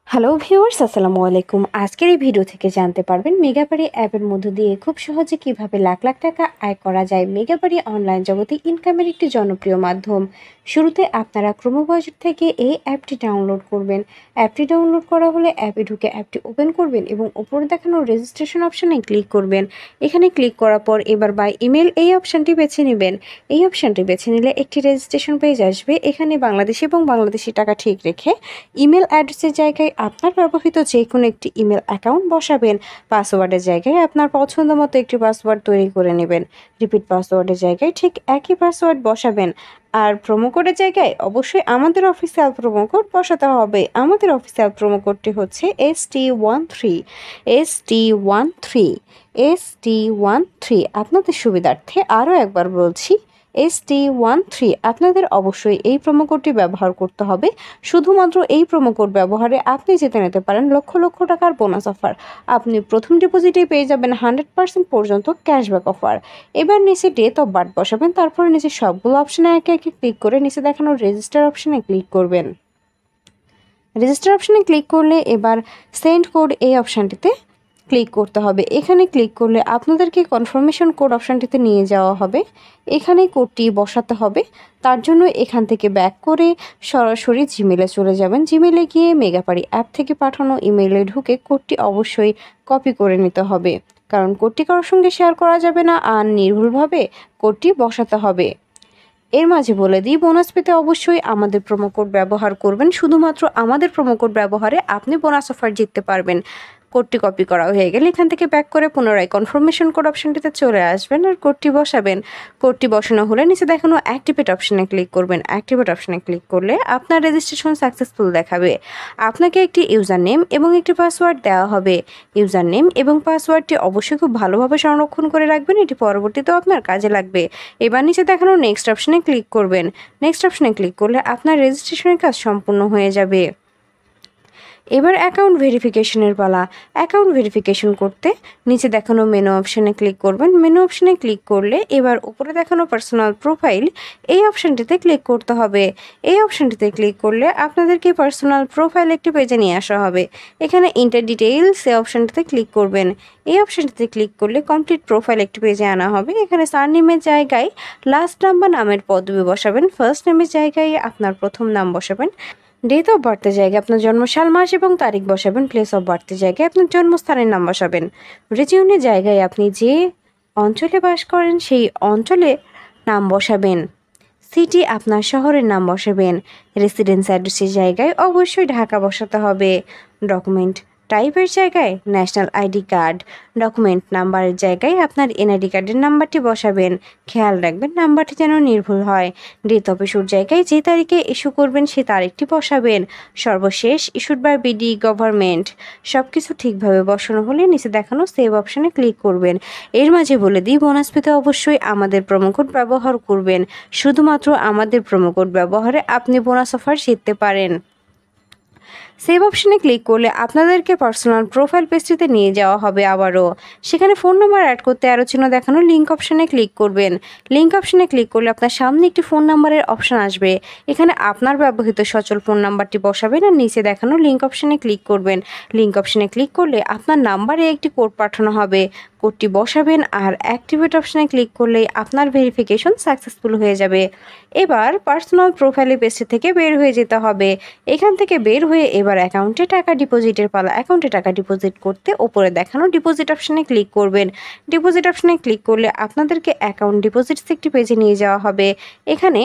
Hello viewers, আসসালামু আলাইকুম। আজকের এই ভিডিও থেকে জানতে পারবেন মেগাবাড়ি অ্যাপের মধ্য দিয়ে খুব সহজে কিভাবে লাখ লাখ টাকা আয় করা যায়। মেগাবাড়ি অনলাইন জগতে ইনকামের একটি জনপ্রিয় মাধ্যম। শুরুতে আপনারা ক্রোম ব্রাউজার থেকে এই অ্যাপটি ডাউনলোড করবেন। অ্যাপটি ডাউনলোড করা হলে অ্যাপে ঢুকে অ্যাপটি ওপেন করবেন এবং উপরে দেখানো রেজিস্ট্রেশন অপশানে ক্লিক করবেন। এখানে ক্লিক করার পর এবার বাই ইমেল এই অপশানটি বেছে নেবেন। এই অপশানটি বেছে নিলে একটি রেজিস্ট্রেশন পেজ আসবে। এখানে বাংলাদেশি এবং বাংলাদেশি টাকা ঠিক রেখে ইমেল অ্যাড্রেসের জায়গায় আপনার ব্যবহৃত যে কোনো একটি ইমেল অ্যাকাউন্ট বসাবেন। পাসওয়ার্ডের জায়গায় আপনার পছন্দ মতো একটি পাসওয়ার্ড তৈরি করে নেবেন। রিপিট পাসওয়ার্ডের জায়গায় ঠিক একই পাসওয়ার্ড বসাবেন। আর প্রোমো কোডের জায়গায় অবশ্যই আমাদের অফিসিয়াল প্রোমো কোড বসাতে হবে। আমাদের অফিসিয়াল প্রোমো কোডটি হচ্ছে ST13 ST13 ST13। আপনাদের সুবিধার্থে আরও একবার বলছি, ST13। আপনাদের অবশ্যই এই প্রোমো কোডটি ব্যবহার করতে হবে। শুধুমাত্র এই প্রোমো কোড ব্যবহারে আপনি জিতে নিতে পারেন লক্ষ লক্ষ টাকার বোনাস অফার। আপনি প্রথম ডিপোজিটে পেয়ে যাবেন 100% পর্যন্ত ক্যাশব্যাক অফার। এবার নিচে ডেট অফ বার্থ বসাবেন, তারপরে নিচে সবগুলো অপশানে একে একে ক্লিক করে নিচে দেখানো রেজিস্টার অপশানে ক্লিক করবেন। রেজিস্টার অপশানে ক্লিক করলে এবার সেন্ড কোড এই অপশানটিতে ক্লিক করতে হবে। এখানে ক্লিক করলে আপনাদেরকে কনফার্মেশন কোড অপশানটিতে নিয়ে যাওয়া হবে। এখানে কোডটি বসাতে হবে। তার জন্য এখান থেকে ব্যাক করে সরাসরি জিমেলে চলে যাবেন। জিমেলে গিয়ে মেগাবাড়ি অ্যাপ থেকে পাঠানো ইমেইলে ঢুকে কোডটি অবশ্যই কপি করে নিতে হবে, কারণ কোডটি কারোর সঙ্গে শেয়ার করা যাবে না আর নির্ভুলভাবে কোডটি বসাতে হবে। এর মাঝে বলে দিই, বোনাস পেতে অবশ্যই আমাদের প্রোমো কোড ব্যবহার করবেন। শুধুমাত্র আমাদের প্রোমো কোড ব্যবহারে আপনি বোনাস অফার জিততে পারবেন। কোডটি কপি করা হয়ে গেলে এখান থেকে ব্যাক করে পুনরায় কনফার্মেশন কোড অপশানটিতে চলে আসবেন আর কোডটি বসাবেন। কোডটি বসানো হলে নিচে দেখানো অ্যাক্টিভেট অপশানে ক্লিক করবেন। অ্যাক্টিভেট অপশানে ক্লিক করলে আপনার রেজিস্ট্রেশন সাকসেসফুল দেখাবে। আপনাকে একটি ইউজার নেম এবং একটি পাসওয়ার্ড দেওয়া হবে। ইউজার নেম এবং পাসওয়ার্ডটি অবশ্যই খুব ভালোভাবে সংরক্ষণ করে রাখবেন, এটি পরবর্তীতেও আপনার কাজে লাগবে। এবার নিচে দেখানো নেক্সট অপশানে ক্লিক করবেন। নেক্সট অপশানে ক্লিক করলে আপনার রেজিস্ট্রেশনের কাজ সম্পূর্ণ হয়ে যাবে। এবার অ্যাকাউন্ট ভেরিফিকেশনের পালা। অ্যাকাউন্ট ভেরিফিকেশন করতে নিচে দেখানো মেনু অপশানে ক্লিক করবেন। মেনু অপশানে ক্লিক করলে এবার উপরে দেখানো পার্সোনাল প্রোফাইল এই অপশানটিতে ক্লিক করতে হবে। এই অপশানটিতে ক্লিক করলে আপনাদেরকে পার্সোনাল প্রোফাইল একটি পেজে নিয়ে আসা হবে। এখানে ইন্টার ডিটেইলস এই অপশানটিতে ক্লিক করবেন। এই অপশানটিতে ক্লিক করলে কমপ্লিট প্রোফাইল একটি পেজে আনা হবে। এখানে সারনেমের জায়গায় লাস্ট নাম বা নামের পদবি বসাবেন। ফার্স্ট নেমের জায়গায় আপনার প্রথম নাম বসাবেন। ডেট অফ বার্থের জায়গায় আপনার জন্মসাল, মাস এবং তারিখ বসাবেন। প্লেস অফ বার্থের জায়গায় আপনার জন্মস্থানের নাম বসাবেন। রিজিয়নের জায়গায় আপনি যে অঞ্চলে বাস করেন সেই অঞ্চলে নাম বসাবেন। সিটি আপনার শহরের নাম বসাবেন। রেসিডেন্স অ্যাড্রেসের জায়গায় অবশ্যই ঢাকা বসাতে হবে। ডকুমেন্ট টাইপের জায়গায় ন্যাশনাল আইডি কার্ড। ডকুমেন্ট নাম্বারের জায়গায় আপনার এনআইডি কার্ডের নাম্বারটি বসাবেন। খেয়াল রাখবেন নাম্বারটি যেন নির্ভুল হয়। ডেট অফ ইস্যুর জায়গায় যে তারিখে ইস্যু করবেন সেই তারিখটি বসাবেন। সর্বশেষ ইস্যুড বাই বিডি গভর্নমেন্ট। সব কিছু ঠিকভাবে বসানো হলে নিচে দেখানো সেভ অপশানে ক্লিক করবেন। এর মাঝে বলে দিই, বোনাস পেতে অবশ্যই আমাদের প্রোমো কোড ব্যবহার করবেন। শুধুমাত্র আমাদের প্রোমো কোড ব্যবহারে আপনি বোনাস অফার জিততে পারেন। সেভ অপশানে ক্লিক করলে আপনাদেরকে পার্সোনাল প্রোফাইল পেজটিতে নিয়ে যাওয়া হবে আবারও। সেখানে ফোন নাম্বার অ্যাড করতে আরও চিহ্ন দেখানো লিঙ্ক অপশানে ক্লিক করবেন। লিঙ্ক অপশানে ক্লিক করলে আপনার সামনে একটি ফোন নাম্বারের অপশান আসবে। এখানে আপনার ব্যবহৃত সচল ফোন নাম্বারটি বসাবেন আর নিচে দেখানো লিঙ্ক অপশানে ক্লিক করবেন। লিঙ্ক অপশানে ক্লিক করলে আপনার নাম্বারে একটি কোড পাঠানো হবে। কোডটি বসাবেন আর অ্যাক্টিভেট অপশানে ক্লিক করলেই আপনার ভেরিফিকেশন সাকসেসফুল হয়ে যাবে। এবার পার্সোনাল প্রোফাইলের পেজটি থেকে বের হয়ে যেতে হবে। এখান থেকে বের হয়ে এবার অ্যাকাউন্টে টাকা ডিপোজিটের পালা। অ্যাকাউন্টে টাকা ডিপোজিট করতে ওপরে দেখানো ডিপোজিট অপশানে ক্লিক করবেন। ডিপোজিট অপশানে ক্লিক করলে আপনাদেরকে অ্যাকাউন্ট ডিপোজিটস একটি পেজে নিয়ে যাওয়া হবে। এখানে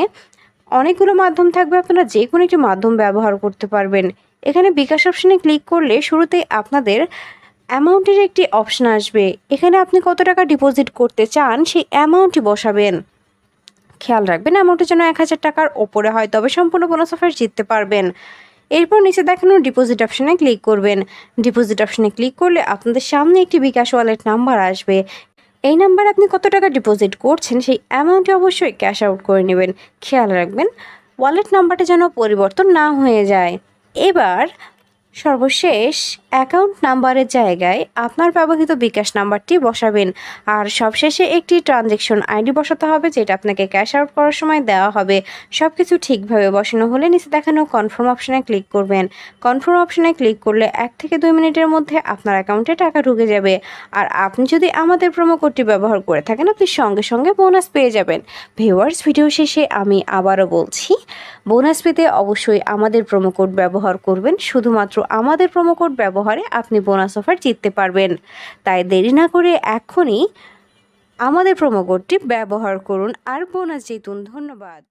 অনেকগুলো মাধ্যম থাকবে, আপনারা যে কোনো একটি মাধ্যম ব্যবহার করতে পারবেন। এখানে বিকাশ অপশানে ক্লিক করলে শুরুতেই আপনাদের অ্যামাউন্টের একটি অপশান আসবে। এখানে আপনি কত টাকা ডিপোজিট করতে চান সেই অ্যামাউন্টটি বসাবেন। খেয়াল রাখবেন অ্যামাউন্টটা যেন 1000 টাকার ওপরে হয়, তবে সম্পূর্ণ বোনাস অফার জিততে পারবেন। এরপর নিচে দেখানো ডিপোজিট অপশানে ক্লিক করবেন। ডিপোজিট অপশানে ক্লিক করলে আপনাদের সামনে একটি বিকাশ ওয়ালেট নাম্বার আসবে। এই নাম্বার আপনি কত টাকা ডিপোজিট করছেন সেই অ্যামাউন্টে অবশ্যই ক্যাশ আউট করে নেবেন। খেয়াল রাখবেন ওয়ালেট নাম্বারটা যেন পরিবর্তন না হয়ে যায়। এবার সর্বশেষ অ্যাকাউন্ট নাম্বারের জায়গায় আপনার ব্যবহৃত বিকাশ নাম্বারটি বসাবেন আর সবশেষে একটি ট্রানজ্যাকশন আইডি বসাতে হবে, যেটা আপনাকে ক্যাশ আউট করার সময় দেওয়া হবে। সব কিছু ঠিকভাবে বসানো হলে নিচে দেখানো কনফার্ম অপশনে ক্লিক করবেন। কনফার্ম অপশনে ক্লিক করলে 1 থেকে 2 মিনিটের মধ্যে আপনার অ্যাকাউন্টে টাকা ঢুকে যাবে। আর আপনি যদি আমাদের প্রোমো কোডটি ব্যবহার করে থাকেন, আপনি সঙ্গে সঙ্গে বোনাস পেয়ে যাবেন। ভিউয়ার্স, ভিডিও শেষে আমি আবারও বলছি, বোনাস পেতে অবশ্যই আমাদের প্রোমো কোড ব্যবহার করবেন। শুধুমাত্র আমাদের প্রোমো কোড ব্যবহারে আপনি বোনাস অফার জিততে পারবেন। তাই দেরি না করে এখনই আমাদের প্রোমো কোডটি ব্যবহার করুন আর বোনাস জিতুন। ধন্যবাদ।